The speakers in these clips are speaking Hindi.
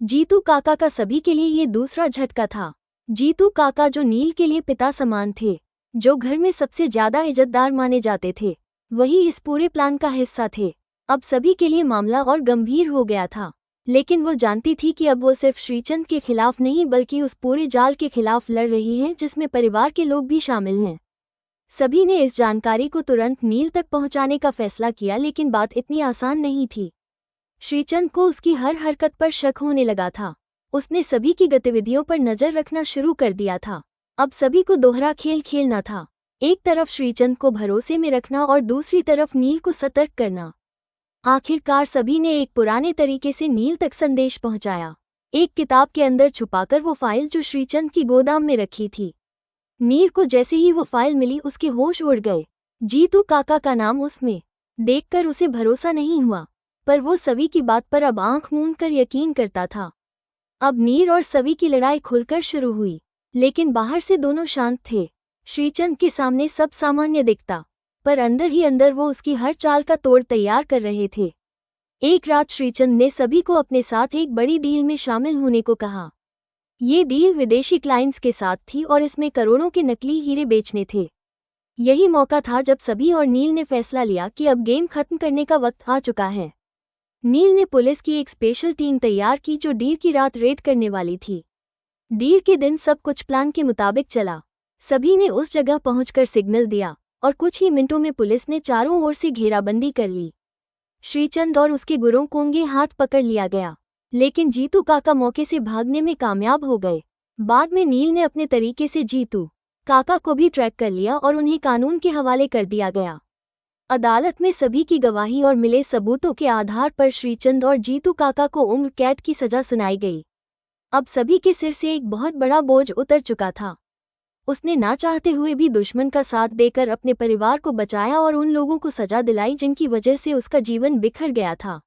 जीतू काका का सभी के लिए ये दूसरा झटका था। जीतू काका जो नील के लिए पिता समान थे, जो घर में सबसे ज्यादा इज्जतदार माने जाते थे, वही इस पूरे प्लान का हिस्सा थे। अब सभी के लिए मामला और गंभीर हो गया था, लेकिन वो जानती थी कि अब वो सिर्फ श्रीचंद के खिलाफ नहीं बल्कि उस पूरे जाल के खिलाफ लड़ रही है जिसमें परिवार के लोग भी शामिल हैं। सभी ने इस जानकारी को तुरंत नील तक पहुंचाने का फैसला किया, लेकिन बात इतनी आसान नहीं थी। श्रीचंद को उसकी हर हरकत पर शक होने लगा था। उसने सभी की गतिविधियों पर नजर रखना शुरू कर दिया था। अब सभी को दोहरा खेल खेलना था, एक तरफ श्रीचंद को भरोसे में रखना और दूसरी तरफ नील को सतर्क करना। आखिरकार सभी ने एक पुराने तरीके से नील तक संदेश पहुंचाया, एक किताब के अंदर छुपाकर वो फाइल जो श्रीचंद की गोदाम में रखी थी। नील को जैसे ही वो फाइल मिली उसके होश उड़ गए। जीतू काका का नाम उसमें देखकर उसे भरोसा नहीं हुआ, पर वो सभी की बात पर अब आंख मूंद कर यकीन करता था। अब नील और सभी की लड़ाई खुलकर शुरू हुई, लेकिन बाहर से दोनों शांत थे। श्रीचंद के सामने सब सामान्य दिखता, पर अंदर ही अंदर वो उसकी हर चाल का तोड़ तैयार कर रहे थे। एक रात श्रीचंद ने सभी को अपने साथ एक बड़ी डील में शामिल होने को कहा। ये डील विदेशी क्लाइंट्स के साथ थी और इसमें करोड़ों के नकली हीरे बेचने थे। यही मौका था जब सभी और नील ने फैसला लिया कि अब गेम खत्म करने का वक्त आ चुका है। नील ने पुलिस की एक स्पेशल टीम तैयार की जो डील की रात रेड करने वाली थी। डील के दिन सब कुछ प्लान के मुताबिक चला। सभी ने उस जगह पहुंचकर सिग्नल दिया और कुछ ही मिनटों में पुलिस ने चारों ओर से घेराबंदी कर ली। श्रीचंद और उसके गुरों को उंगे हाथ पकड़ लिया गया, लेकिन जीतू काका मौके से भागने में कामयाब हो गए। बाद में नील ने अपने तरीके से जीतू काका को भी ट्रैक कर लिया और उन्हें कानून के हवाले कर दिया गया। अदालत में सभी की गवाही और मिले सबूतों के आधार पर श्रीचंद और जीतू काका को उम्र कैद की सजा सुनाई गई। अब सभी के सिर से एक बहुत बड़ा बोझ उतर चुका था। उसने ना चाहते हुए भी दुश्मन का साथ देकर अपने परिवार को बचाया और उन लोगों को सजा दिलाई जिनकी वजह से उसका जीवन बिखर गया था।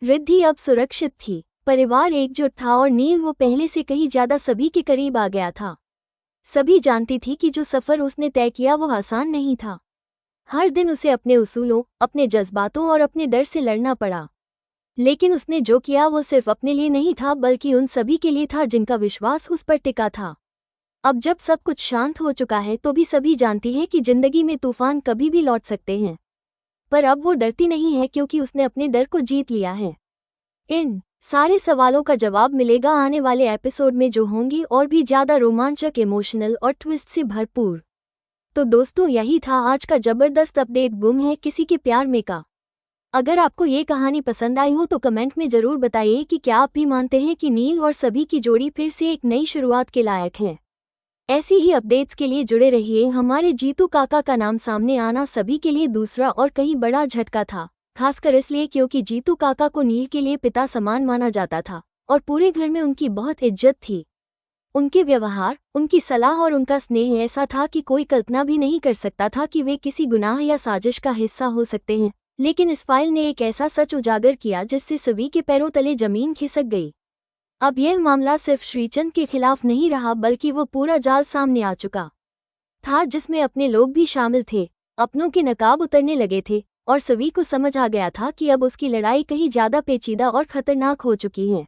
रिद्धि अब सुरक्षित थी, परिवार एकजुट था और नील वो पहले से कहीं ज्यादा सभी के करीब आ गया था। सभी जानती थी कि जो सफर उसने तय किया वो आसान नहीं था। हर दिन उसे अपने उसूलों, अपने जज्बातों और अपने डर से लड़ना पड़ा, लेकिन उसने जो किया वो सिर्फ अपने लिए नहीं था बल्कि उन सभी के लिए था जिनका विश्वास उस पर टिका था। अब जब सब कुछ शांत हो चुका है तो भी सभी जानती है कि जिंदगी में तूफान कभी भी लौट सकते हैं, पर अब वो डरती नहीं है क्योंकि उसने अपने डर को जीत लिया है। इन सारे सवालों का जवाब मिलेगा आने वाले एपिसोड में, जो होंगे और भी ज्यादा रोमांचक, इमोशनल और ट्विस्ट से भरपूर। तो दोस्तों, यही था आज का जबरदस्त अपडेट गुम है किसी के प्यार में का। अगर आपको ये कहानी पसंद आई हो तो कमेंट में जरूर बताइए कि क्या आप भी मानते हैं कि नील और सभी की जोड़ी फिर से एक नई शुरुआत के लायक है। ऐसी ही अपडेट्स के लिए जुड़े रहिए। हमारे जीतू काका का नाम सामने आना सभी के लिए दूसरा और कहीं बड़ा झटका था, खासकर इसलिए क्योंकि जीतू काका को नील के लिए पिता समान माना जाता था और पूरे घर में उनकी बहुत इज्जत थी। उनके व्यवहार, उनकी सलाह और उनका स्नेह ऐसा था कि कोई कल्पना भी नहीं कर सकता था कि वे किसी गुनाह या साजिश का हिस्सा हो सकते हैं। लेकिन इस फाइल ने एक ऐसा सच उजागर किया जिससे सभी के पैरों तले जमीन खिसक गई। अब यह मामला सिर्फ श्रीचंद के खिलाफ नहीं रहा बल्कि वो पूरा जाल सामने आ चुका था जिसमें अपने लोग भी शामिल थे। अपनों के नकाब उतरने लगे थे और सभी को समझ आ गया था कि अब उसकी लड़ाई कहीं ज्यादा पेचीदा और खतरनाक हो चुकी है।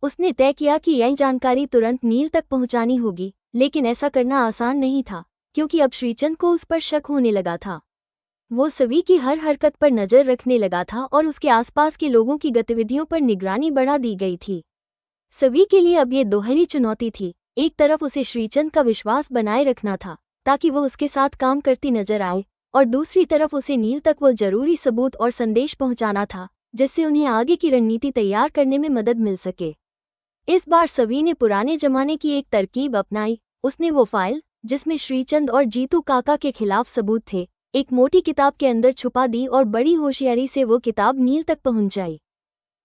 उसने तय किया कि यह जानकारी तुरंत नील तक पहुंचानी होगी, लेकिन ऐसा करना आसान नहीं था क्योंकि अब श्रीचंद को उस पर शक होने लगा था। वो सभी की हर हरकत पर नजर रखने लगा था और उसके आसपास के लोगों की गतिविधियों पर निगरानी बढ़ा दी गई थी। सभी के लिए अब ये दोहरी चुनौती थी। एक तरफ उसे श्रीचंद का विश्वास बनाए रखना था ताकि वो उसके साथ काम करती नजर आए, और दूसरी तरफ उसे नील तक वो जरूरी सबूत और संदेश पहुंचाना था जिससे उन्हें आगे की रणनीति तैयार करने में मदद मिल सके। इस बार सभी ने पुराने जमाने की एक तरकीब अपनाई। उसने वो फाइल जिसमें श्रीचंद और जीतू काका के खिलाफ सबूत थे एक मोटी किताब के अंदर छुपा दी और बड़ी होशियारी से वो किताब नील तक पहुंचाई।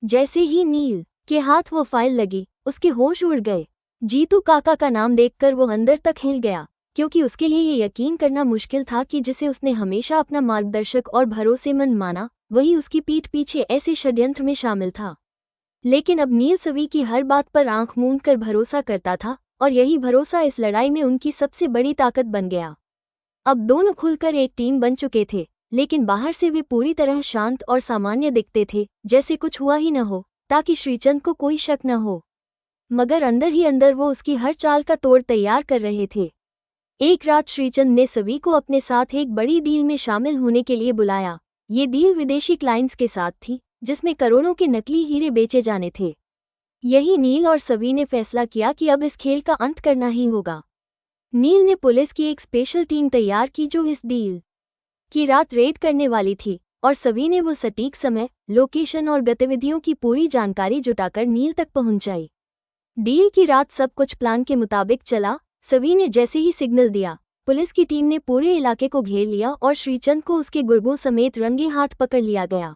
जैसे ही नील के हाथ वो फाइल लगी, उसके होश उड़ गए। जीतू काका का नाम देखकर वो अंदर तक हिल गया क्योंकि उसके लिए ये यकीन करना मुश्किल था कि जिसे उसने हमेशा अपना मार्गदर्शक और भरोसेमंद माना, वही उसकी पीठ पीछे ऐसे षड्यंत्र में शामिल था। लेकिन अब नील सभी की हर बात पर आंख मूंद कर भरोसा करता था और यही भरोसा इस लड़ाई में उनकी सबसे बड़ी ताकत बन गया। अब दोनों खुलकर एक टीम बन चुके थे, लेकिन बाहर से वे पूरी तरह शांत और सामान्य दिखते थे, जैसे कुछ हुआ ही न हो। ताकि श्रीचंद को कोई शक न हो। मगर अंदर ही अंदर वो उसकी हर चाल का तोड़ तैयार कर रहे थे। एक रात श्रीचंद ने सभी को अपने साथ एक बड़ी डील में शामिल होने के लिए बुलाया। ये डील विदेशी क्लाइंट्स के साथ थी, जिसमें करोड़ों के नकली हीरे बेचे जाने थे। यही नील और सभी ने फैसला किया कि अब इस खेल का अंत करना ही होगा। नील ने पुलिस की एक स्पेशल टीम तैयार की जो इस डील की रात रेड करने वाली थी, और सभी ने वो सटीक समय, लोकेशन और गतिविधियों की पूरी जानकारी जुटाकर नील तक पहुंचाई। डील की रात सब कुछ प्लान के मुताबिक चला। सभी ने जैसे ही सिग्नल दिया, पुलिस की टीम ने पूरे इलाके को घेर लिया और श्रीचंद को उसके गुर्गों समेत रंगे हाथ पकड़ लिया गया।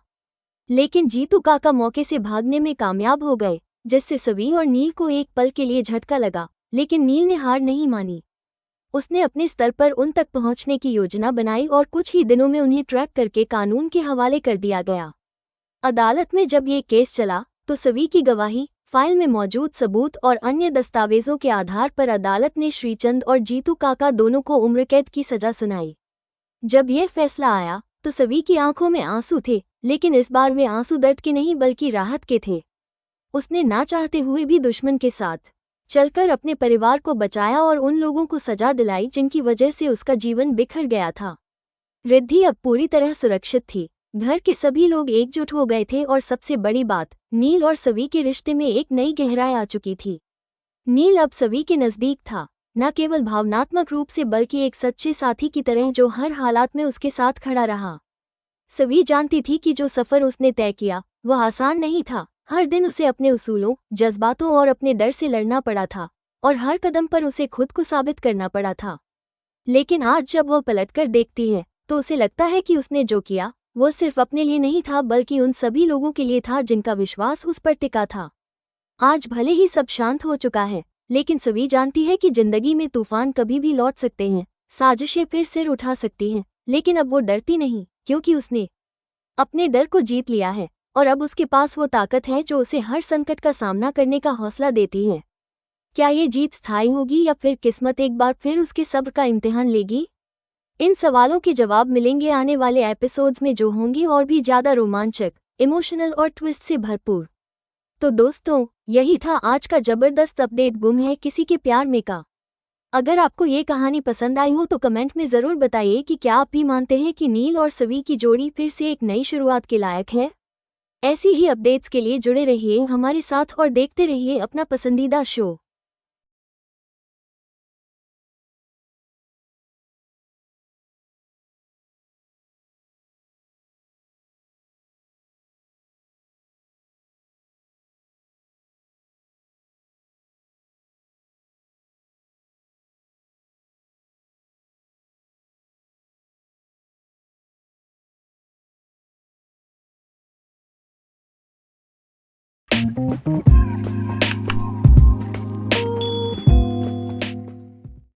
लेकिन जीतू काका मौके से भागने में कामयाब हो गए, जिससे सभी और नील को एक पल के लिए झटका लगा। लेकिन नील ने हार नहीं मानी। उसने अपने स्तर पर उन तक पहुंचने की योजना बनाई और कुछ ही दिनों में उन्हें ट्रैक करके कानून के हवाले कर दिया गया। अदालत में जब ये केस चला तो सभी की गवाही, फाइल में मौजूद सबूत और अन्य दस्तावेजों के आधार पर अदालत ने श्रीचंद और जीतू काका दोनों को उम्रकैद की सजा सुनाई। जब यह फैसला आया तो सभी की आंखों में आंसू थे, लेकिन इस बार वे आंसू दर्द के नहीं बल्कि राहत के थे। उसने ना चाहते हुए भी दुश्मन के साथ चलकर अपने परिवार को बचाया और उन लोगों को सजा दिलाई जिनकी वजह से उसका जीवन बिखर गया था। रिद्धि अब पूरी तरह सुरक्षित थी। घर के सभी लोग एकजुट हो गए थे और सबसे बड़ी बात, नील और सवी के रिश्ते में एक नई गहराई आ चुकी थी। नील अब सवी के नज़दीक था, न केवल भावनात्मक रूप से बल्कि एक सच्चे साथी की तरह जो हर हालात में उसके साथ खड़ा रहा। सवी जानती थी कि जो सफ़र उसने तय किया वह आसान नहीं था। हर दिन उसे अपने उसूलों, जज्बातों और अपने डर से लड़ना पड़ा था, और हर कदम पर उसे खुद को साबित करना पड़ा था। लेकिन आज जब वह पलटकर देखती है तो उसे लगता है कि उसने जो किया वो सिर्फ अपने लिए नहीं था बल्कि उन सभी लोगों के लिए था जिनका विश्वास उस पर टिका था। आज भले ही सब शांत हो चुका है, लेकिन सभी जानती है कि जिंदगी में तूफान कभी भी लौट सकते हैं, साजिशें फिर सिर उठा सकती हैं। लेकिन अब वो डरती नहीं, क्योंकि उसने अपने डर को जीत लिया है और अब उसके पास वो ताकत है जो उसे हर संकट का सामना करने का हौसला देती है। क्या ये जीत स्थायी होगी या फिर किस्मत एक बार फिर उसके सब्र का इम्तिहान लेगी? इन सवालों के जवाब मिलेंगे आने वाले एपिसोड्स में, जो होंगे और भी ज़्यादा रोमांचक, इमोशनल और ट्विस्ट से भरपूर। तो दोस्तों, यही था आज का जबरदस्त अपडेट गुम है किसी के प्यार में का। अगर आपको ये कहानी पसंद आई हो तो कमेंट में ज़रूर बताइए कि क्या आप भी मानते हैं कि नील और सवी की जोड़ी फिर से एक नई शुरुआत के लायक है। ऐसी ही अपडेट्स के लिए जुड़े रहिए हमारे साथ और देखते रहिए अपना पसंदीदा शो।